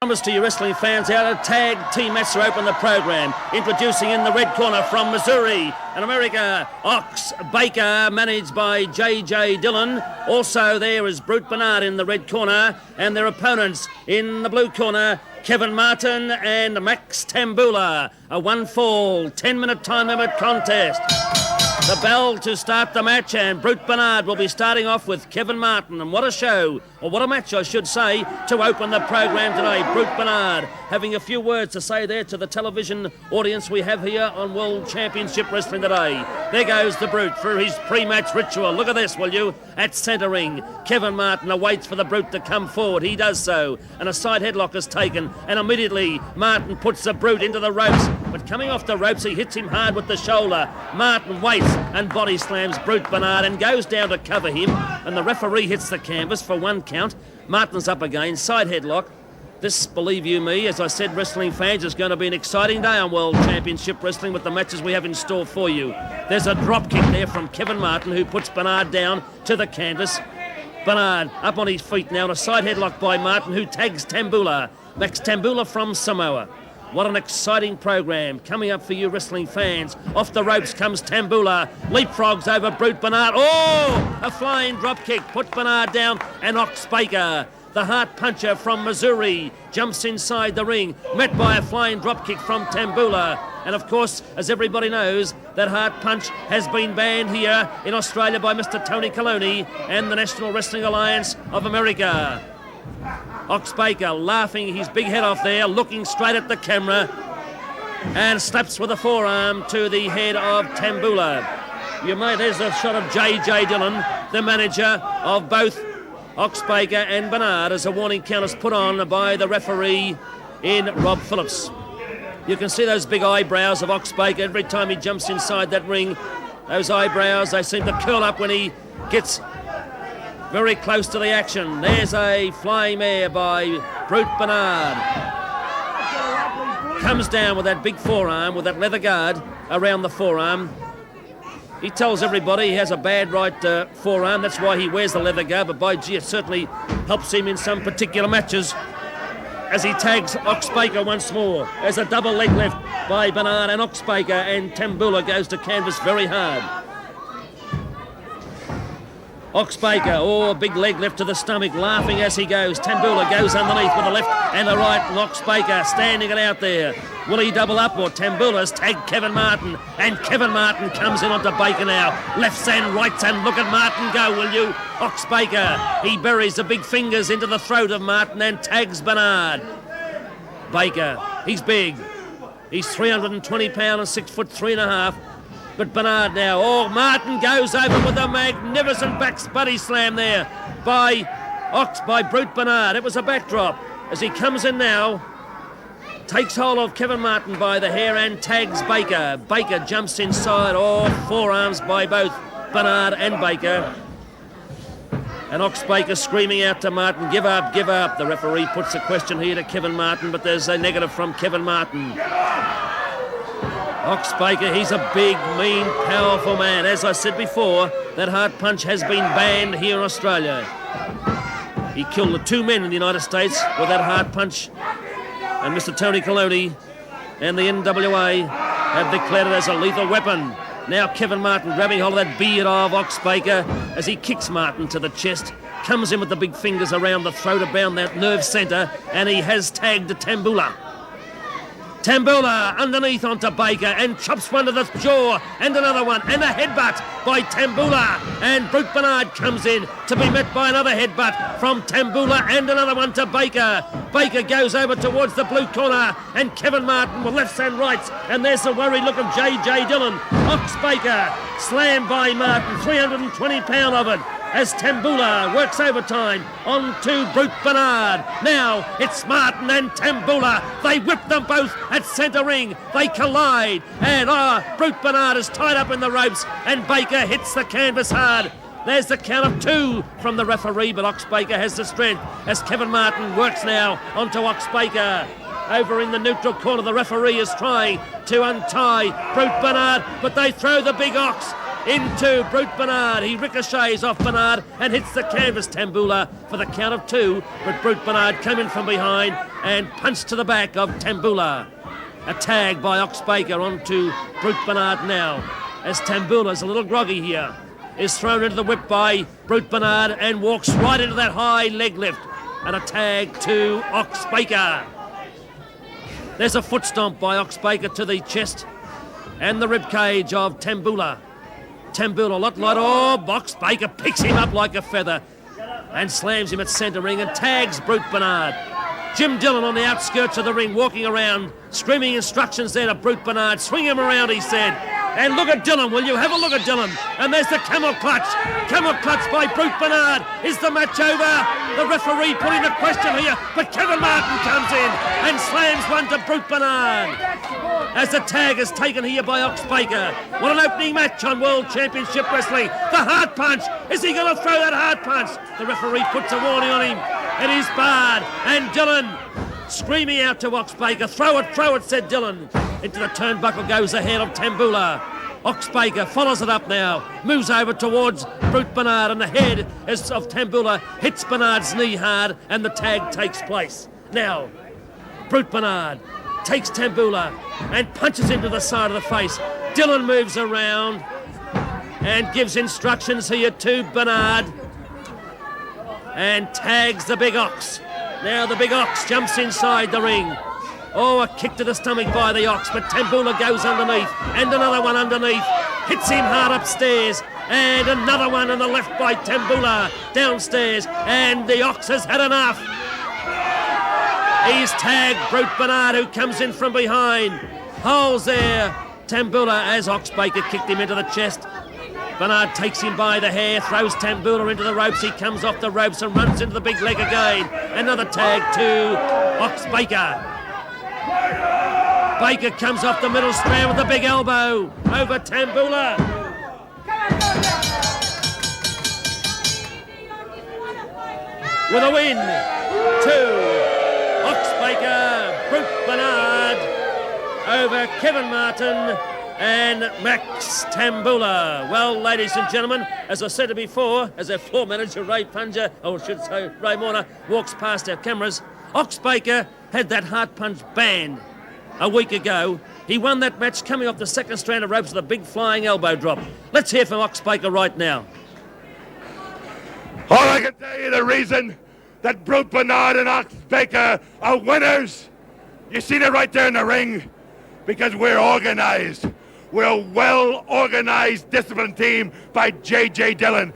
Promise to you wrestling fans out a tag team match to open the program. Introducing in the red corner from Missouri and America, Ox Baker, managed by J.J. Dillon. Also there is Brute Bernard in the red corner, and their opponents in the blue corner, Kevin Martin and Max Tamboola. A one-fall, 10-minute time limit contest. The bell to start the match, and Brute Bernard will be starting off with Kevin Martin. And what a show, or what a match I should say, to open the program today. Brute Bernard having a few words to say there to the television audience we have here on World Championship Wrestling today. There goes the Brute through his pre-match ritual. Look at this, will you? At centre ring, Kevin Martin awaits for the Brute to come forward. He does so, and a side headlock is taken, and immediately Martin puts the Brute into the ropes. But coming off the ropes, he hits him hard with the shoulder. Martin waits and body slams Brute Bernard and goes down to cover him, and the referee hits the canvas for one count. Martin's up again, side headlock. This, believe you me, as I said, wrestling fans, is going to be an exciting day on World Championship Wrestling with the matches we have in store for you. There's a drop kick there from Kevin Martin, who puts Bernard down to the canvas. Bernard up on his feet now, and a side headlock by Martin, who tags Tamboola. Max Tamboola from Samoa. What an exciting program coming up for you wrestling fans. Off the ropes comes Tamboola, leapfrogs over Brute Bernard. Oh, a flying drop kick, put Bernard down, and Ox Baker, the heart puncher from Missouri, jumps inside the ring, met by a flying drop kick from Tamboola. And of course, as everybody knows, that heart punch has been banned here in Australia by Mr. Tony Coloni and the National Wrestling Alliance of America. Ox Baker laughing his big head off there, looking straight at the camera, and slaps with a forearm to the head of Tamboola. There's a shot of J.J. Dillon, the manager of both Ox Baker and Bernard, as a warning count is put on by the referee in Rob Phillips. You can see those big eyebrows of Ox Baker every time he jumps inside that ring. Those eyebrows, they seem to curl up when he gets very close to the action. There's a flying mare by Brute Bernard. Comes down with that big forearm, with that leather guard around the forearm. He tells everybody he has a bad right forearm. That's why he wears the leather guard. But by gee, it certainly helps him in some particular matches. As he tags Ox Baker once more. There's a double leg lift by Bernard and Ox Baker, and Tamboola goes to canvas very hard. Ox Baker, oh, big leg lift to the stomach, laughing as he goes. Tamboola goes underneath with the left and the right, and Ox Baker standing it out there. Will he double up, or Tamboola's tagged Kevin Martin, and Kevin Martin comes in onto Baker now. Lefts and rights, and look at Martin go, will you? Ox Baker, he buries the big fingers into the throat of Martin and tags Bernard. Baker, he's big. He's 320 pounds and 6'3.5". But Bernard now, oh, Martin goes over with a magnificent back body slam there by Brute Bernard. It was a backdrop. As he comes in now, takes hold of Kevin Martin by the hair and tags Baker. Baker jumps inside, oh, forearms by both Bernard and Baker. And Ox Baker screaming out to Martin, give up, give up. The referee puts a question here to Kevin Martin, but there's a negative from Kevin Martin. Ox Baker, he's a big, mean, powerful man. As I said before, that heart punch has been banned here in Australia. He killed the two men in the United States with that heart punch. And Mr. Tony Coloni and the NWA have declared it as a lethal weapon. Now Kevin Martin grabbing hold of that beard of Ox Baker as he kicks Martin to the chest. Comes in with the big fingers around the throat, around that nerve centre, and he has tagged Tamboola. Tamboola underneath onto Baker and chops one to the jaw, and another one, and a headbutt by Tamboola. And Brute Bernard comes in to be met by another headbutt from Tamboola, and another one to Baker. Baker goes over towards the blue corner, and Kevin Martin with lefts and rights, and there's the worried look of J.J. Dillon. Ox Baker slammed by Martin, 320 pound of it, as Tamboola works overtime onto Brute Bernard. Now it's Martin and Tamboola. They whip them both at centre ring. They collide, and Brute Bernard is tied up in the ropes, and Baker hits the canvas hard. There's the count of 2 from the referee, but Ox Baker has the strength as Kevin Martin works now onto Ox Baker. Over in the neutral corner, the referee is trying to untie Brute Bernard, but they throw the big Ox into Brute Bernard. He ricochets off Bernard and hits the canvas, Tamboola, for the count of 2. But Brute Bernard came in from behind and punched to the back of Tamboola. A tag by Ox Baker onto Brute Bernard now, as Tamboola's a little groggy here. Is thrown into the whip by Brute Bernard and walks right into that high leg lift. And a tag to Ox Baker. There's a foot stomp by Ox Baker to the chest and the rib cage of Tamboola. Tamboola, lot light. Oh, Ox Baker picks him up like a feather and slams him at centre ring and tags Brute Bernard. Jim Dillon on the outskirts of the ring, walking around, screaming instructions there to Brute Bernard. Swing him around, he said. And look at Dillon, will you? Have a look at Dillon. And there's the camel clutch. Camel clutch by Brute Bernard. Is the match over? The referee putting the question here, but Kevin Martin comes in and slams one to Brute Bernard. As the tag is taken here by Ox Baker. What an opening match on World Championship Wrestling. The hard punch. Is he going to throw that hard punch? The referee puts a warning on him. It is barred. And Dillon screaming out to Ox Baker. Throw it, said Dillon. Into the turnbuckle goes the head of Tamboola. Ox Baker follows it up now, moves over towards Brute Bernard, and the head of Tamboola hits Bernard's knee hard, and the tag takes place. Now, Brute Bernard takes Tamboola and punches him to the side of the face. Dillon moves around and gives instructions here to Bernard and tags the Big Ox. Now the Big Ox jumps inside the ring. Oh, a kick to the stomach by the Ox, but Tamboola goes underneath, and another one underneath. Hits him hard upstairs, and another one on the left by Tamboola downstairs, and the Ox has had enough. He's tagged Brute Bernard, who comes in from behind. Holes there. Tamboola, as Ox Baker kicked him into the chest. Bernard takes him by the hair, throws Tamboola into the ropes. He comes off the ropes and runs into the big leg again. Another tag to Ox Baker. Baker comes off the middle strand with a big elbow over Tamboola. With a win to Ox Baker, Brute Bernard over Kevin Martin and Max Tamboola. Well, ladies and gentlemen, as I said it before, as our floor manager Ray Punger, or I should say Ray Warner, walks past our cameras, Ox Baker had that heart punch banned a week ago. He won that match coming off the second strand of ropes with a big flying elbow drop. Let's hear from Ox Baker right now. All I can tell you, the reason that Brute Bernard and Ox Baker are winners, you see that right there in the ring, because we're organized. We're a well-organized, disciplined team by J.J. Dillon.